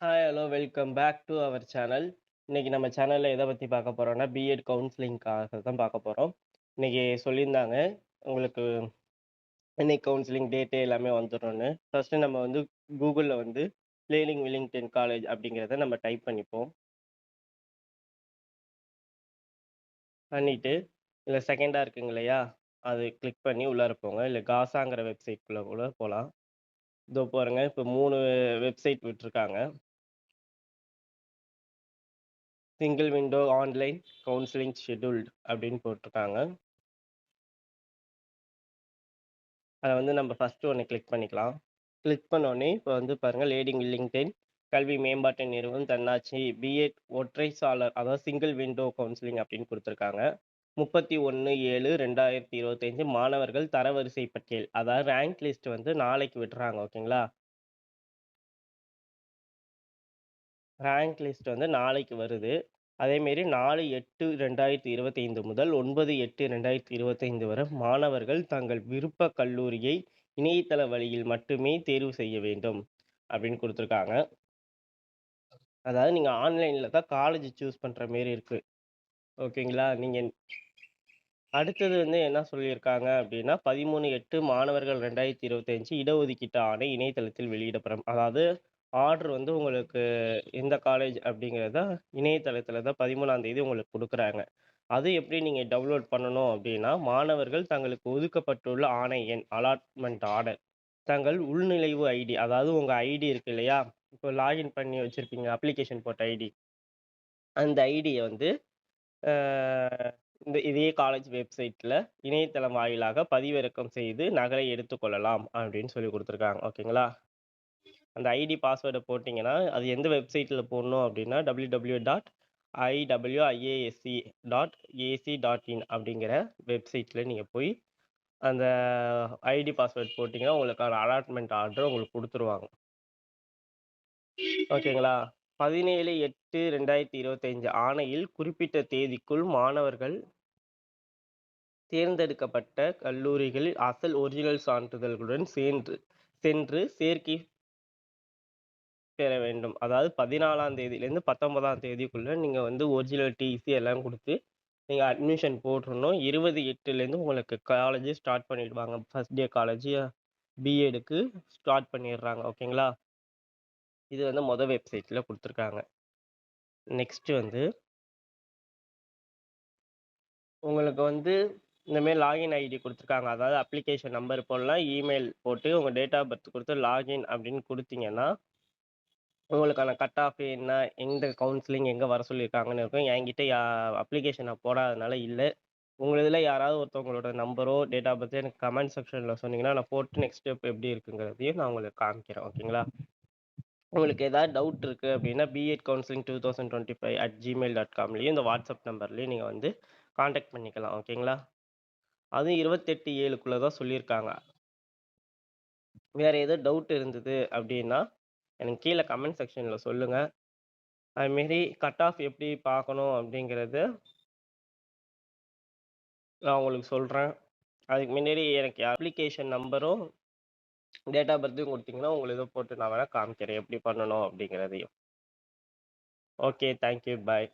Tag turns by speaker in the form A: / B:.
A: Hi, hello, welcome back to our channel. இன்னைக்கு நம்ம சேனல்ல எத பத்தி பார்க்க போறோம்னா, பிஎட் கவுன்சிலிங்க்காக தான் பார்க்க போறோம். இன்னைக்கு சொல்லியிருந்தாங்க, உங்களுக்கு இன்னைக்கு கவுன்சிலிங் டேட்டு எல்லாமே வந்துரும்னு. ஃபர்ஸ்ட்டு நம்ம வந்து கூகுள்ல வந்து லேர்னிங் வில்லிங்டன் காலேஜ் அப்படிங்கிறத நம்ம டைப் பண்ணிப்போம். பண்ணிட்டு, இதுல செகண்டா இருக்குங்க இல்லையா? அது கிளிக் பண்ணி உள்ளார போங்க. இல்ல காசாங்கிற வெப்சைட்குள்ள கூட போலாம். இதோ பாருங்க, இப்போ 3 வெப்சைட் விட்டுருக்காங்க. Single window online counselling scheduled அப்படின்னு போட்டுருக்காங்க. அத வந்து நம்ம ஃபர்ஸ்ட்டு ஒண்ணு கிளிக் பண்ணிக்கலாம். கிளிக் பண்ணோனே, இப்ப வந்து பாருங்க லேர்னிங் வில்லிங்டன் கல்வி மேம்பாட்டு நிறுவனம் தன்னாட்சி பிஎட் ஒற்றை சாளர அதாவது சிங்கிள் விண்டோ கவுன்சிலிங் அப்படின்னு குடுத்துருக்காங்க. 31/7/2025 மாணவர்கள் தரவரிசை பட்டியல். அதாவது ரேங்க் லிஸ்ட் வந்து நாளைக்கு விடுறாங்க. ஓகேங்களா? ரேங்க் லிஸ்ட் வந்து நாளைக்கு வருது. அதேமாரி 4/8/2025 முதல் 9/8/2025 வரை மாணவர்கள் தங்கள் விருப்ப கல்லூரியை இணையதள வழியில் மட்டுமே தேர்வு செய்ய வேண்டும் அப்படின்னு குடுத்துருக்காங்க. அதாவது நீங்க ஆன்லைன்ல தான் காலேஜ் சூஸ் பண்ற மாரி இருக்கு. ஓகேங்களா? நீங்க அடுத்தது வந்து என்ன சொல்லியிருக்காங்க அப்படின்னா, 13/8 மாணவர்கள் 2025 இடஒதுக்கீட்டு ஆணை இணையதளத்தில் வெளியிடப்படும். அதாவது ஆர்டர் வந்து உங்களுக்கு எந்த காலேஜ் அப்படிங்கிறத இணையதளத்தில தான் 13ஆம் தேதி உங்களுக்கு குடுக்குறாங்க. அது எப்படி நீங்க டவுன்லோட் பண்ணணும் அப்படின்னா, மாணவர்கள் தங்களுக்கு ஒதுக்கப்பட்டுள்ள ஆணை எண் அலாட்மென்ட் ஆர்டர், தங்கள் உள்நுழைவு ஐடி அதாவது உங்க ஐடி இருக்கு இல்லையா? இப்போ லாகின் பண்ணி வச்சிருப்பீங்க அப்ளிகேஷன் போட்ட ஐடி. அந்த ஐடிய வந்து அ இந்த இதே காலேஜ் வெப்சைட்ல இணையதளம் வாயிலாக பதிவிறக்கம் செய்து நகலை எடுத்துக்கொள்ளலாம் அப்படின்னு சொல்லிக் குடுத்துருக்காங்க. ஓகேங்களா? அந்த ஐடி பாஸ்வேர்ட போட்டீங்கன்னா, அது எந்த வெப்சைட்ல போடணும் அப்படின்னா, www.iwasc.ac.in அப்படிங்கிற வெப்சைட்ல நீங்க போய் அந்த ஐடி பாஸ்வேர்ட் போட்டீங்கன்னா, உங்களுக்கான அலாட்மென்ட் ஆர்டர் உங்களுக்கு குடுத்துருவாங்க. ஓகேங்களா? 17/8/2025 ஆணையில் குறிப்பிட்ட தேதிக்குள் மாணவர்கள் தேர்ந்தெடுக்கப்பட்ட கல்லூரிகளில் அசல் ஒரிஜினல் சான்றிதழ்களுடன் சென்று சேர்க்கை பெற வேண்டும். அதாவது 14ஆம் தேதியிலேருந்து 19ஆம் தேதிக்குள்ள நீங்க வந்து ஒரிஜினல் டிசி எல்லாம் குடுத்து, நீங்க அட்மிஷன் போட்டுறணும். 20/8லேருந்து உங்களுக்கு காலேஜ் ஸ்டார்ட் பண்ணிடுவாங்க. ஃபர்ஸ்ட் டே காலேஜ் பிஎடுக்கு ஸ்டார்ட் பண்ணிடுறாங்க. ஓகேங்களா? இது வந்து வெப்சைட்ல குடுத்துருக்காங்க. நெக்ஸ்ட் வந்து உங்களுக்கு வந்து இந்த மாரி லாகின் ஐடி குடுத்துருக்காங்க. அதாவது அப்ளிகேஷன் நம்பர் போடலாம், இமெயில் போட்டு உங்க டேட் ஆஃப் பர்த் குடுத்து லாகின் அப்படின்னு குடுத்தீங்கன்னா, உங்களுக்கான கட் ஆஃப் என்ன, எந்த கவுன்சிலிங் எங்க வர சொல்லியிருக்காங்கன்னு இருக்கும். என்கிட்ட அப்ளிகேஷன் நான் போடாதனால இல்ல. உங்க இதுல யாராவது ஒருத்தவங்களோட நம்பரோ, டேட் ஆஃப் பர்த்தோ எனக்கு கமெண்ட் செக்ஷன்ல சொன்னீங்கன்னா, நான் போட்டு நெக்ஸ்ட் ஸ்டெப் எப்படி இருக்குங்கிறதையும் நான் உங்களுக்கு காமிக்கிறேன். ஓகேங்களா? உங்களுக்கு ஏதாவது டவுட் இருக்கு அப்படின்னா, BEdCounseling2025@gmail.comலயும் இந்த வாட்ஸ்அப் நம்பர்லயும் நீங்க வந்து கான்டாக்ட் பண்ணிக்கலாம். ஓகேங்களா? அதுவும் 28/7க்குள்ள தான் சொல்லியிருக்காங்க. வேற ஏதோ டவுட் இருந்தது அப்படின்னா, எனக்கு கீழ கமெண்ட் செக்ஷன்ல சொல்லுங்க. அதுமாரி கட் ஆஃப் எப்படி பார்க்கணும் அப்படிங்கிறத நான் உங்களுக்கு சொல்றேன். அதுக்கு முன்னாடி எனக்கு அப்ளிகேஷன் நம்பரும், டேட் ஆஃப் பர்த்தையும் குடுத்தீங்கன்னா, உங்க இத போட்டு நான் வேணா காமிக்கிறேன் எப்படி பண்ணணும் அப்படிங்கிறதையும். ஓகே. Thank you. பாய்.